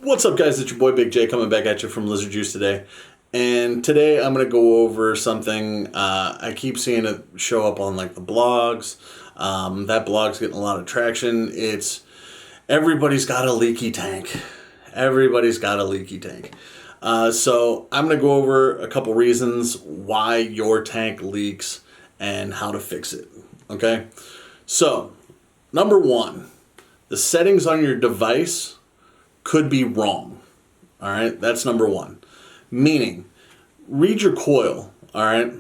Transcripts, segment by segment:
What's up, guys? It's your boy Big J coming back at you from Lizard Juice today. And today I'm going to go over something I keep seeing it show up on like the blogs. That blog's getting a lot of traction. It's everybody's got a leaky tank. Everybody's got a leaky tank. So I'm going to go over a couple reasons why your tank leaks and how to fix it. Okay? So, number one, the settings on your device could be wrong. All right, that's number one. Meaning, read your coil. All right,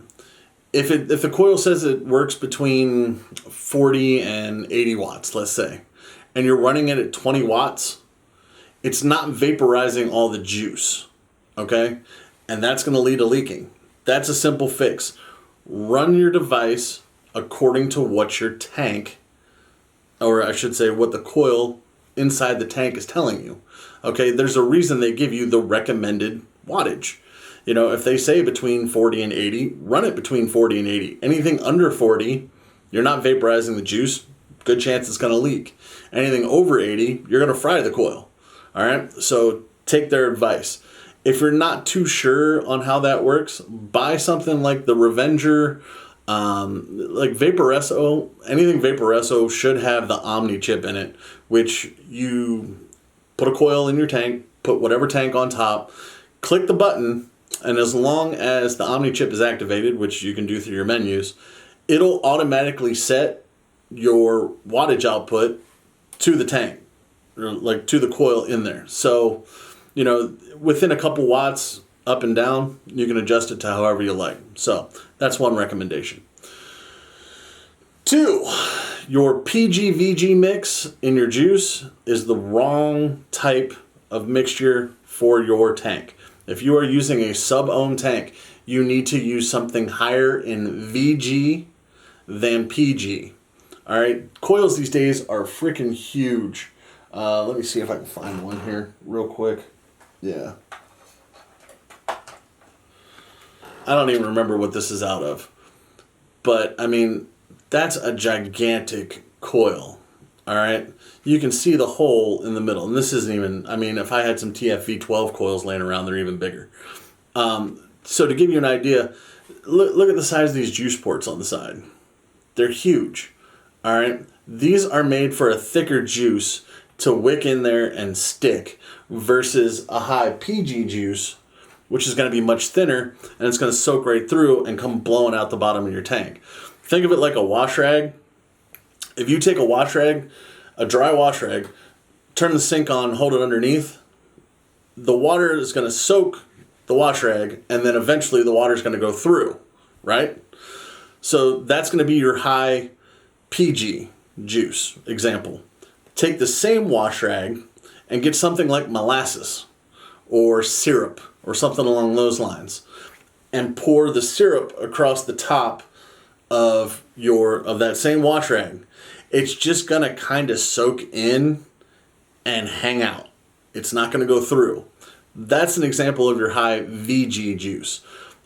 if the coil says it works between 40 and 80 watts, let's say, and you're running it at 20 watts, it's not vaporizing all the juice. Okay, and that's going to lead to leaking. That's a simple fix. Run your device according to what your tank, or I should say, what the coil inside the tank is telling you. Okay, there's a reason they give you the recommended wattage. You know, if they say between 40 and 80, run it between 40 and 80. Anything under 40, you're not vaporizing the juice, good chance it's going to leak. Anything over 80, you're going to fry the coil. All right, so take their advice. If you're not too sure on how that works, buy something like the Revenger, like Vaporesso. Anything Vaporesso should have the Omni chip in it, which you put a coil in your tank, put whatever tank on top, click the button, and as long as the Omni chip is activated, which you can do through your menus, it'll automatically set your wattage output to the tank, or like to the coil in there. So, you know, within a couple watts up and down, you can adjust it to however you like. So that's one recommendation. Two, your PG-VG mix in your juice is the wrong type of mixture for your tank. If you are using a sub-ohm tank, you need to use something higher in VG than PG. All right, coils these days are freaking huge. Let me see if I can find one here real quick. Yeah. I don't even remember what this is out of. But, I mean, that's a gigantic coil. All right? You can see the hole in the middle. And this isn't even, I mean, if I had some TFV12 coils laying around, they're even bigger. So to give you an idea, look at the size of these juice ports on the side. They're huge. All right? These are made for a thicker juice to wick in there and stick versus a high PG juice, which is going to be much thinner, and it's going to soak right through and come blowing out the bottom of your tank. Think of it like a wash rag. If you take a wash rag, a dry wash rag, turn the sink on, hold it underneath, the water is going to soak the wash rag, and then eventually the water is going to go through, right? So that's going to be your high PG juice example. Take the same wash rag and get something like molasses or syrup or something along those lines, and pour the syrup across the top of that same wash rag. It's just gonna kind of soak in and hang out. It's not gonna go through. That's an example of your high VG juice.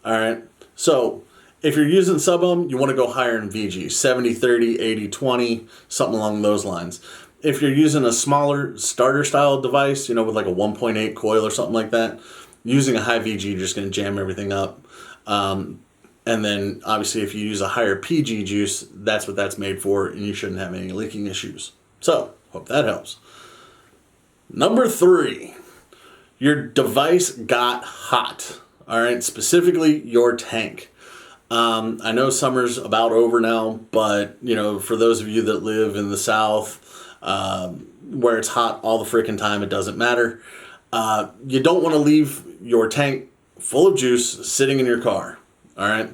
All right. So if you're using sub-ohm, you want to go higher in VG, 70-30, 80-20, something along those lines. If you're using a smaller starter style device, you know, with like a 1.8 coil or something like that, using a high VG, you're just going to jam everything up. And then obviously if you use a higher PG juice, that's what that's made for, and you shouldn't have any leaking issues. So, hope that helps. Number three, your device got hot. All right, specifically your tank. I know summer's about over now, but you know, for those of you that live in the South, where it's hot all the freaking time, it doesn't matter. You don't want to leave your tank full of juice sitting in your car. All right,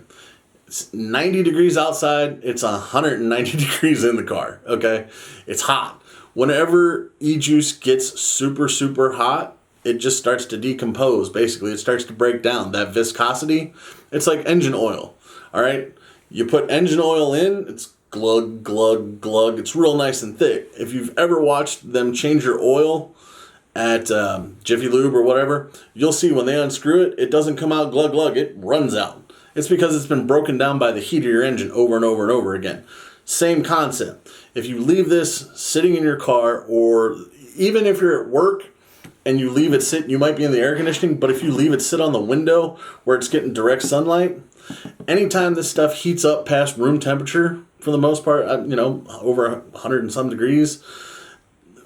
it's 90 degrees outside. It's 190 degrees in the car. Okay, it's hot. Whenever e-juice gets super, super hot, it just starts to decompose. Basically, it starts to break down. That viscosity, it's like engine oil. All right, you put engine oil in, it's glug, glug, glug. It's real nice and thick. If you've ever watched them change your oil at Jiffy Lube or whatever, you'll see when they unscrew it, it doesn't come out glug, glug. It runs out. It's because it's been broken down by the heat of your engine over and over and over again. Same concept. If you leave this sitting in your car, or even if you're at work and you leave it sit, you might be in the air conditioning, but if you leave it sit on the window where it's getting direct sunlight, anytime this stuff heats up past room temperature, for the most part, you know, over 100 and some degrees,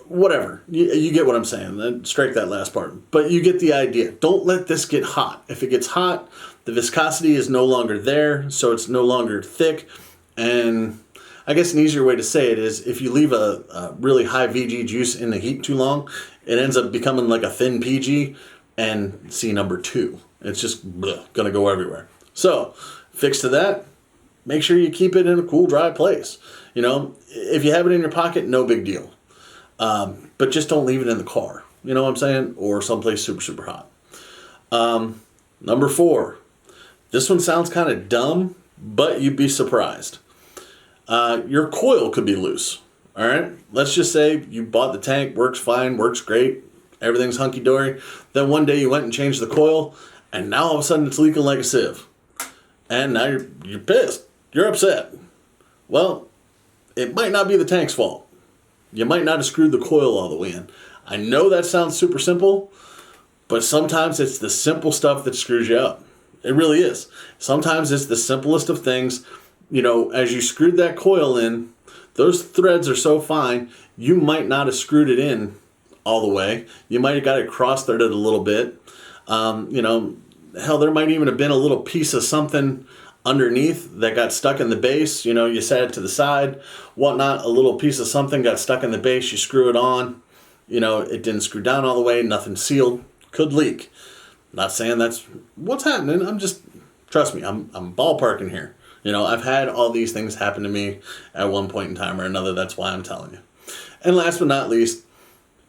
whatever. You get what I'm saying. Strike that last part. But you get the idea. Don't let this get hot. If it gets hot, the viscosity is no longer there, so it's no longer thick. And I guess an easier way to say it is if you leave a really high VG juice in the heat too long, it ends up becoming like a thin PG, and see number 2. It's just gonna go everywhere. So, fix to that, make sure you keep it in a cool, dry place. You know, if you have it in your pocket, no big deal. But just don't leave it in the car. You know what I'm saying? Or someplace super, super hot. Number 4. This one sounds kind of dumb, but you'd be surprised. Your coil could be loose. All right? Let's just say you bought the tank, works fine, works great, everything's hunky-dory. Then one day you went and changed the coil, and now all of a sudden it's leaking like a sieve. And now you're pissed. You're upset. Well, it might not be the tank's fault. You might not have screwed the coil all the way in. I know that sounds super simple, but sometimes it's the simple stuff that screws you up. It really is. Sometimes it's the simplest of things. You know, as you screwed that coil in, those threads are so fine, you might not have screwed it in all the way. You might have got it cross-threaded a little bit. You know, hell, there might even have been a little piece of something underneath that got stuck in the base. You know, you set it to the side, whatnot, a little piece of something got stuck in the base, you screw it on, you know, it didn't screw down all the way, nothing sealed, could leak. Not saying that's what's happening, I'm just, trust me, I'm ballparking here. You know, I've had all these things happen to me at one point in time or another, that's why I'm telling you. And last but not least,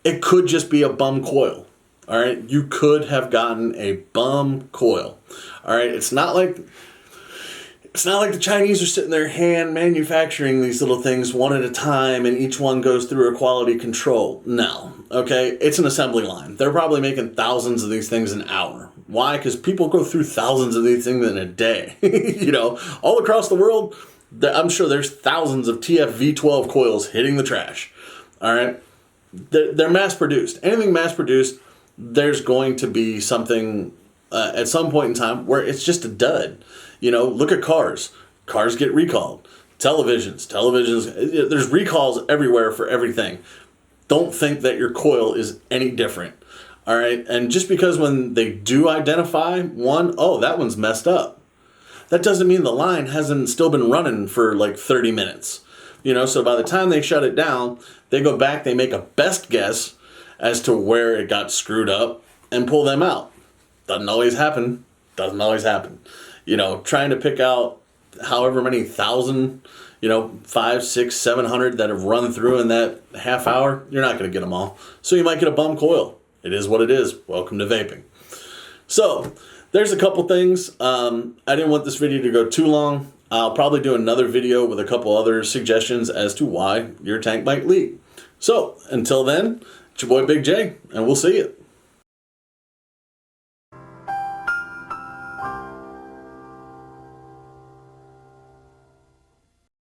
it could just be a bum coil. All right, you could have gotten a bum coil. All right, it's not like the Chinese are sitting there hand manufacturing these little things one at a time and each one goes through a quality control. No, okay, it's an assembly line. They're probably making thousands of these things an hour. Why? Because people go through thousands of these things in a day. You know, all across the world, I'm sure there's thousands of TF-V12 coils hitting the trash. All right, they're mass produced. Anything mass produced, there's going to be something at some point in time where it's just a dud. You know, look at cars. Cars get recalled. Televisions, there's recalls everywhere for everything. Don't think that your coil is any different. All right, and just because when they do identify one, oh, that one's messed up, that doesn't mean the line hasn't still been running for like 30 minutes. You know, so by the time they shut it down, they go back, they make a best guess as to where it got screwed up and pull them out. Doesn't always happen. You know, trying to pick out however many thousand, you know, 500, 600, 700 that have run through in that half hour, you're not going to get them all. So you might get a bum coil. It is what it is. Welcome to vaping. So there's a couple things. I didn't want this video to go too long. I'll probably do another video with a couple other suggestions as to why your tank might leak. So until then, it's your boy Big J, and we'll see you.